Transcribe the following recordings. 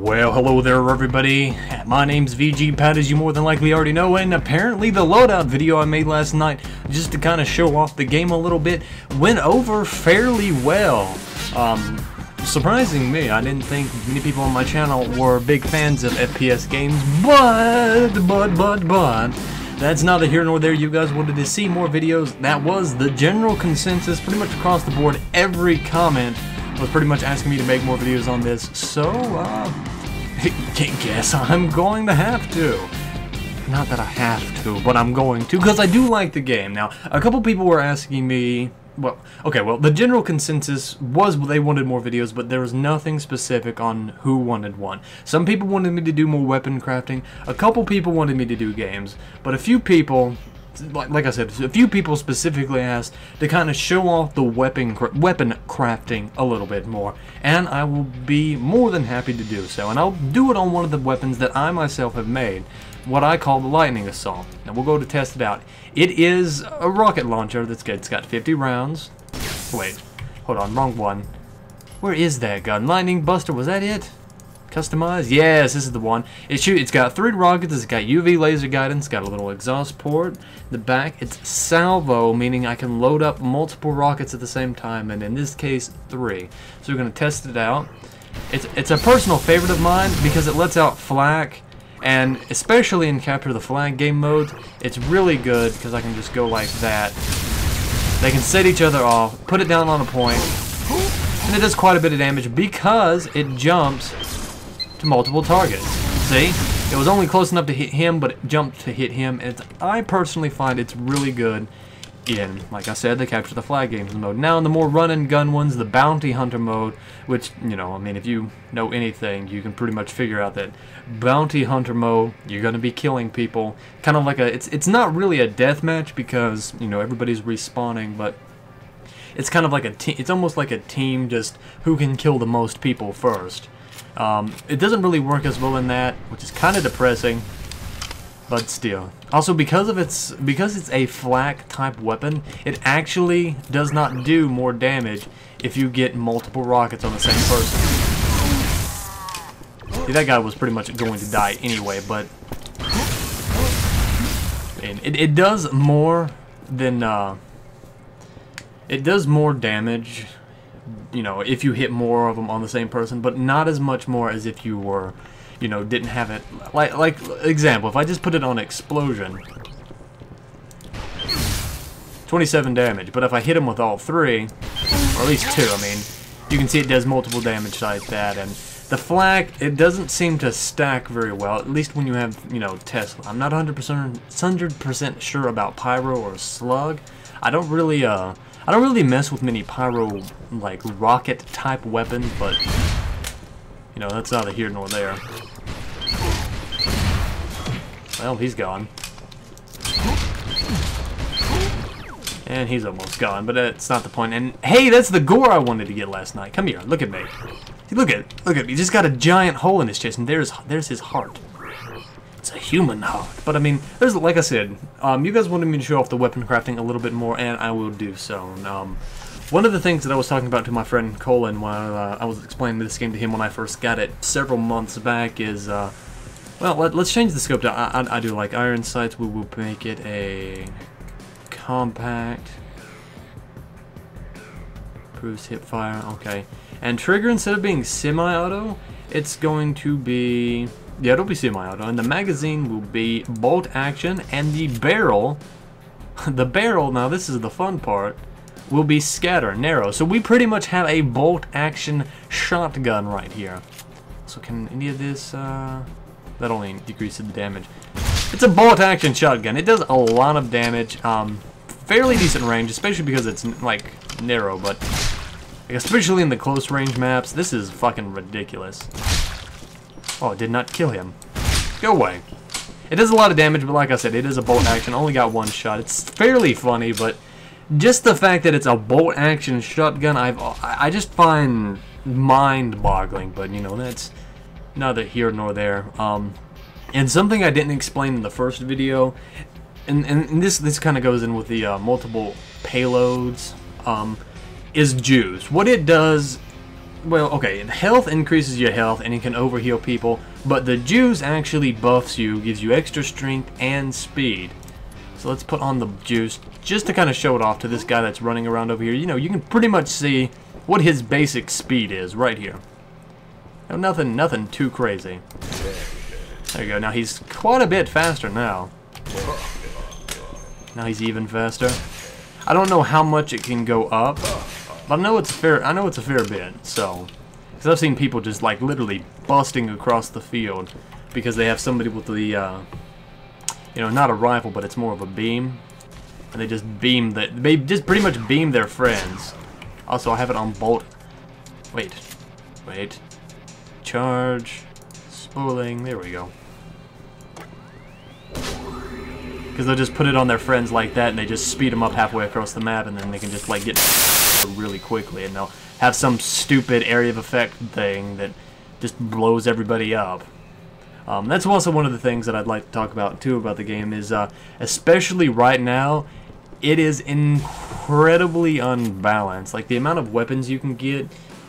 Well, hello there everybody, my name's VG Pat, as you more than likely already know, and apparently the Loadout video I made last night, just to kind of show off the game a little bit, went over fairly well. Surprising me, I didn't think many people on my channel were big fans of FPS games, but, that's neither here nor there. You guys wanted to see more videos. That was the general consensus, pretty much across the board. Every comment was pretty much asking me to make more videos on this, so, guess I'm going to have to. Not that I have to, but I'm going to, because I do like the game. Now, a couple people were asking me, well, the general consensus was they wanted more videos, but there was nothing specific on who wanted one. Some people wanted me to do more weapon crafting, a couple people wanted me to do games, but a few people, like I said, a few people specifically asked to kind of show off the weapon crafting a little bit more, and I will be more than happy to do so. And I'll do it on one of the weapons that I myself have made, what I call the Lightning Assault. Now we'll go to test it out. It is a rocket launcher that's good. It's got 50 rounds. Wait, hold on, wrong one. Where is that gun? Lightning Buster, was that it? Customized? Yes, this is the one. It's got 3 rockets, it's got UV laser guidance, got a little exhaust port. The back, it's salvo, meaning I can load up multiple rockets at the same time, and in this case, 3. So we're going to test it out. It's a personal favorite of mine because it lets out flak, and especially in Capture the Flag game mode, it's really good because I can just go like that. They can set each other off, put it down on a point, and it does quite a bit of damage because it jumps to multiple targets. See? It was only close enough to hit him, but it jumped to hit him, and I personally find it's really good in, like I said, the Capture the Flag games mode. Now in the more run and gun ones, the Bounty Hunter mode, which, you know, I mean, if you know anything, you can pretty much figure out that Bounty Hunter mode, you're going to be killing people. Kind of like it's not really a deathmatch because, you know, everybody's respawning, but it's kind of like it's almost like a team, just who can kill the most people first. It doesn't really work as well in that, which is kind of depressing, but still. Also, because it's a flak type weapon, it actually does not do more damage if you get multiple rockets on the same person. See, that guy was pretty much going to die anyway, but it does more than it does more damage, you know, if you hit more of them on the same person, but not as much more as if you were, you know, didn't have it. Like example, if I just put it on explosion, 27 damage, but if I hit him with all 3, or at least 2, I mean, you can see it does multiple damage like that. And the flak, it doesn't seem to stack very well, at least when you have, you know, Tesla. I'm not 100% sure about pyro or slug. I don't really mess with many pyro, like, rocket-type weapons, but, you know, that's neither here nor there. Well, he's gone. And he's almost gone, but that's not the point. And, hey, that's the gore I wanted to get last night. Come here, look at me. See, look at me. He just got a giant hole in his chest, and there's his heart. It's a human heart. But I mean, there's, like I said, you guys wanted me to show off the weapon crafting a little bit more, and I will do so. One of the things that I was talking about to my friend Colin while I was explaining this game to him when I first got it several months back is, well, let's change the scope. I do like iron sights. We will make it a compact. Improves hip fire. Okay. And trigger, instead of being semi-auto, it's going to be... yeah, it'll be semi-auto, and the magazine will be bolt action, and the barrel, now this is the fun part, will be scatter, narrow. So we pretty much have a bolt action shotgun right here. So can any of this, that only decreases the damage. It's a bolt action shotgun. It does a lot of damage, fairly decent range, especially because it's, like, narrow, but especially in the close range maps, this is fucking ridiculous. Oh, it did not kill him. Go away. It does a lot of damage, but like I said, it is a bolt action. Only got 1 shot. It's fairly funny, but just the fact that it's a bolt action shotgun, I just find mind-boggling. But you know, that's neither here nor there. And something I didn't explain in the first video, and this kind of goes in with the multiple payloads, is juice. What it does well, okay, health increases your health and it can overheal people, but the juice actually buffs you, gives you extra strength and speed. So let's put on the juice just to kind of show it off to this guy that's running around over here. You know, you can pretty much see what his basic speed is right here. No, nothing too crazy. There you go. Now he's quite a bit faster now. Now he's even faster. I don't know how much it can go up, but I know it's a fair bit. So, because I've seen people just like literally busting across the field because they have somebody with the, you know, not a rifle, but it's more of a beam, and they just they just pretty much beam their friends. Also, I have it on bolt. Wait, charge, spooling. There we go. Because they'll just put it on their friends like that, and they just speed them up halfway across the map, and then they can just like get really quickly, and they'll have some stupid area of effect thing that just blows everybody up. That's also one of the things that I'd like to talk about too about the game is, especially right now, it is incredibly unbalanced. Like the amount of weapons you can get,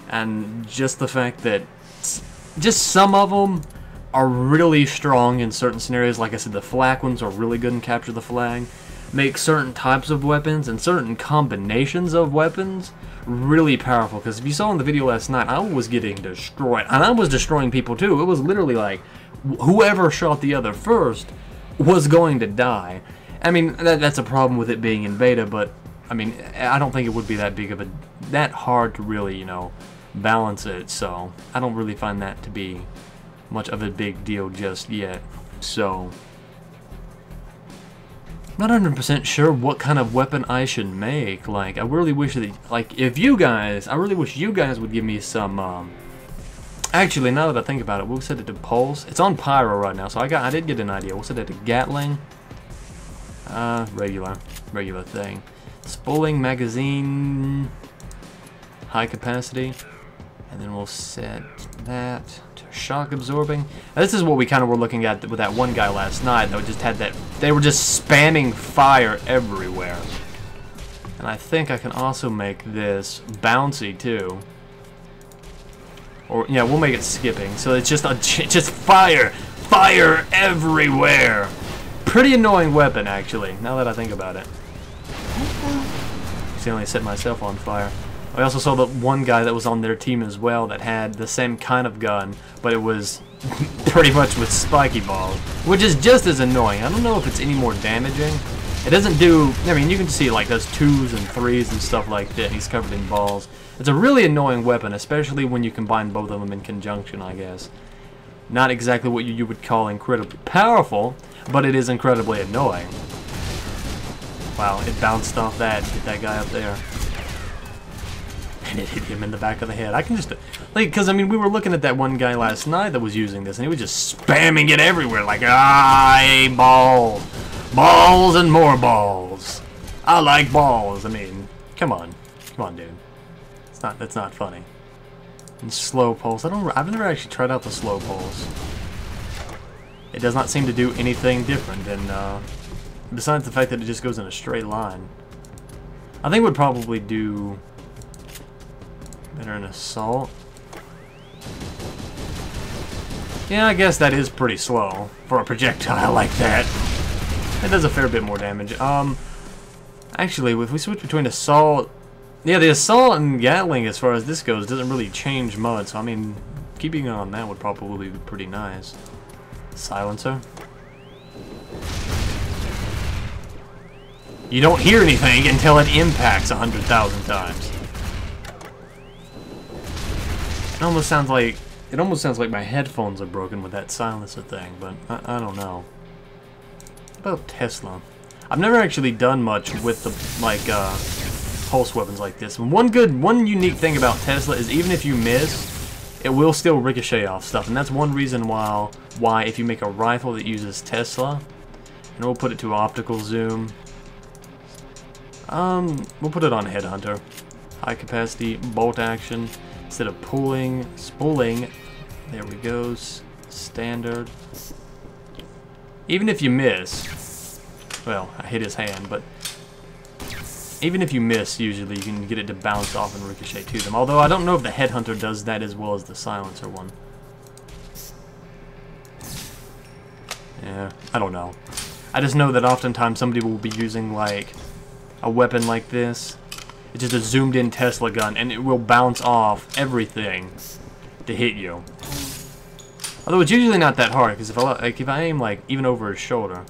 and just the fact that just some of them are really strong in certain scenarios. Like I said, the flak ones are really good and capture the flag. Make certain types of weapons and certain combinations of weapons really powerful. Because if you saw in the video last night, I was getting destroyed. And I was destroying people too. It was literally like, whoever shot the other first was going to die. I mean, that's a problem with it being in beta, but I mean, I don't think it would be that big of that hard to really, you know, balance it. So I don't really find that to be much of a big deal just yet. So not 100% sure what kind of weapon I should make. Like, I really wish that, like, I really wish you guys would give me some, actually, now that I think about it, we'll set it to pulse. It's on pyro right now, so I did get an idea. We'll set it to Gatling. Regular thing. Spooling, magazine, high capacity. And then we'll set that to shock absorbing. Now, this is what we kind of were looking at with that one guy last night that just had that. They were just spamming fire everywhere. And I think I can also make this bouncy too. Or yeah, we'll make it skipping. So it's just just fire everywhere. Pretty annoying weapon actually. Now that I think about it. See, I only set myself on fire. I also saw the one guy that was on their team as well that had the same kind of gun, but it was pretty much with spiky balls, which is just as annoying. I don't know if it's any more damaging. It doesn't do, I mean, you can see like those 2s and 3s and stuff like that. He's covered in balls. It's a really annoying weapon, especially when you combine both of them in conjunction, I guess. Not exactly what you would call incredibly powerful, but it is incredibly annoying. Wow, it bounced off that, hit that guy up there. And it hit him in the back of the head. I can just, like, because, I mean, we were looking at that one guy last night that was using this, and he was just spamming it everywhere, like, balls. Balls and more balls. I like balls. I mean, come on, dude. That's not funny. And slow pulse. I've never actually tried out the slow pulse. It does not seem to do anything different than, besides the fact that it just goes in a straight line. I think it would probably do better in assault. Yeah, I guess that is pretty slow for a projectile like that. It does a fair bit more damage. Actually, if we switch between assault, yeah, the assault and Gatling, as far as this goes, doesn't really change much. So, I mean, keeping it on that would probably be pretty nice. Silencer. You don't hear anything until it impacts 100,000 times. It almost sounds like my headphones are broken with that silencer thing, but I don't know. What about Tesla? I've never actually done much with the pulse weapons like this. And one unique thing about Tesla is even if you miss, it will still ricochet off stuff, and that's one reason why if you make a rifle that uses Tesla, and we'll put it to optical zoom. We'll put it on Headhunter. High capacity, bolt action. Instead of spooling, there we go, standard. Even if you miss, well, I hit his hand, but Even if you miss, usually you can get it to bounce off and ricochet to them. Although I don't know if the headhunter does that as well as the silencer one. Yeah, I don't know. I just know that oftentimes somebody will be using like a weapon like this. It's just a zoomed in Tesla gun and it will bounce off everything to hit you. Although it's usually not that hard, because if I aim like even over his shoulder,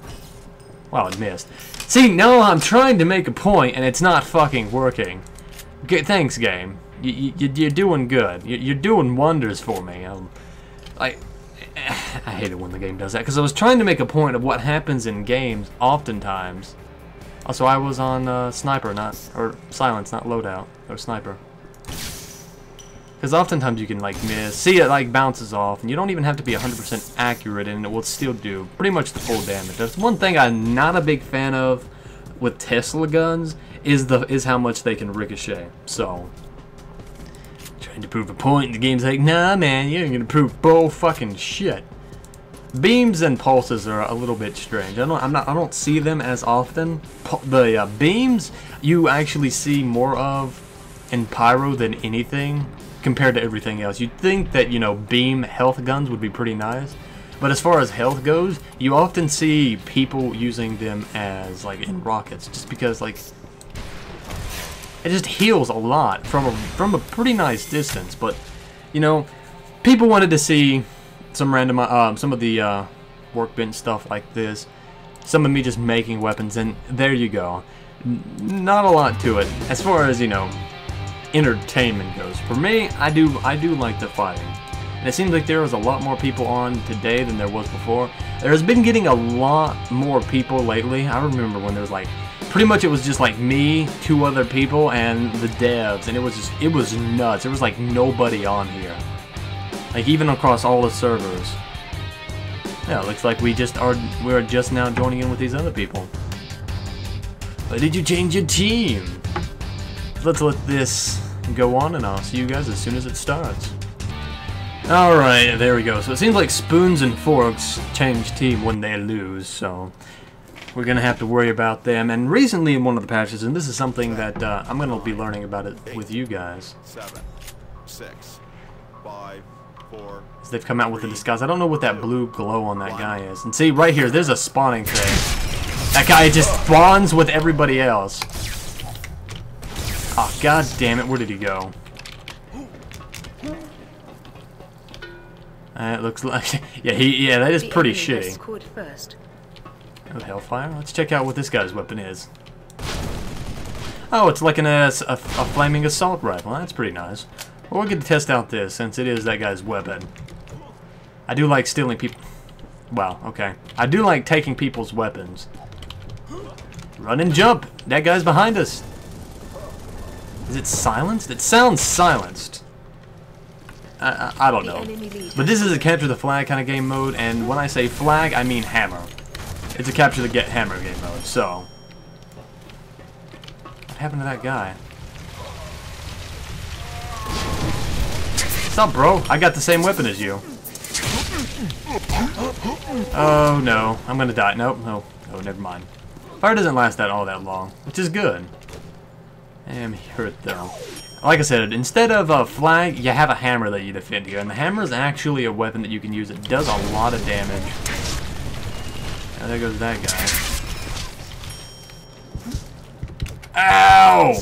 wow, it missed. See, now I'm trying to make a point and it's not fucking working. Okay, thanks, game. You're doing good. You're doing wonders for me. I hate it when the game does that, because I was trying to make a point of what happens in games oftentimes. Also, I was on sniper, or silence, not loadout, or sniper. Because oftentimes you can like miss, see it like bounces off, and you don't even have to be 100% accurate, and it will still do pretty much the full damage. That's one thing I'm not a big fan of with Tesla guns is how much they can ricochet. So, trying to prove a point, and the game's like, nah, man, you ain't gonna prove bull fucking shit. Beams and pulses are a little bit strange. I don't see them as often. The beams you actually see more of in Pyro than anything compared to everything else. You'd think that, you know, beam health guns would be pretty nice, but as far as health goes, you often see people using them as like in rockets, just because like it just heals a lot from a pretty nice distance. But you know, people wanted to see some random some of the workbench stuff like this, some of me just making weapons, and there you go. Not a lot to it as far as, you know, entertainment goes. For me, I do like the fighting, and it seems like there was a lot more people on today than there was before. There has been getting a lot more people lately. I remember when there was like pretty much it was just like me, 2 other people, and the devs, and it was nuts. There was like nobody on here, like even across all the servers. Yeah, it looks like we're just now joining in with these other people. But did you change your team? Let's let this go on, and I'll see you guys as soon as it starts. Alright, there we go. So it seems like Spoons and Forks change team when they lose, so we're going to have to worry about them. And recently in one of the patches, and this is something that I'm going to be learning about it with you guys. 7, 6, 5, 4. They've come out with a disguise. I don't know what that blue glow on that guy is. And see, right here, there's a spawning thing. That guy just spawns with everybody else. Oh, god damn it, where did he go? It looks like... yeah, that is pretty shitty. Oh, Hellfire? Let's check out what this guy's weapon is. Oh, it's like a flaming assault rifle. That's pretty nice. Well, we'll get to test out this, since it is that guy's weapon. I do like stealing people... Wow, okay. I do like taking people's weapons. Run and jump! That guy's behind us! Is it silenced? It sounds silenced. I don't know. But this is a capture the flag kind of game mode, and when I say flag, I mean hammer. It's a capture the hammer game mode, so... What happened to that guy? What's up, bro? I got the same weapon as you. Oh, no. I'm gonna die. Nope, no. Oh, never mind. Fire doesn't last all that long, which is good. I am hurt, though. Like I said, instead of a flag, you have a hammer that you defend here. And the hammer is actually a weapon that you can use. It does a lot of damage. And there goes that guy. Ow!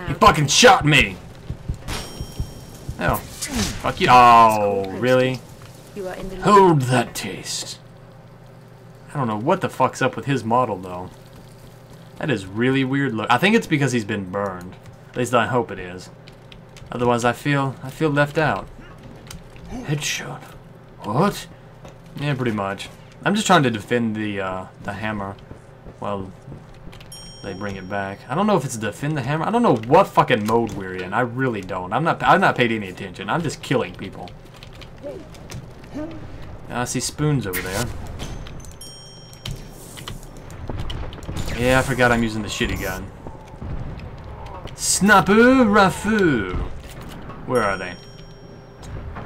He fucking shot me! Oh. Fuck you. Oh, really? Hold that taste. I don't know what the fuck's up with his model, though. That is really weird look. I think it's because he's been burned. At least I hope it is. Otherwise, I feel left out. Headshot. What? Yeah, pretty much. I'm just trying to defend the hammer while they bring it back. I don't know if it's defend the hammer. I don't know what fucking mode we're in. I really don't. I'm not paid any attention. I'm just killing people. I see Spoons over there. Yeah, I forgot I'm using the shitty gun. Sniper Rafu! Where are they?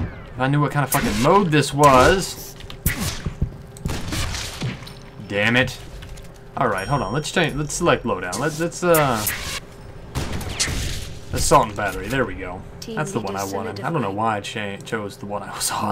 If I knew what kind of fucking mode this was. Damn it. Alright, hold on. Let's select Loadout. Let's Assault and battery. There we go. Team That's the one leader I wanted. I don't know solidified. why I chose the one I was on.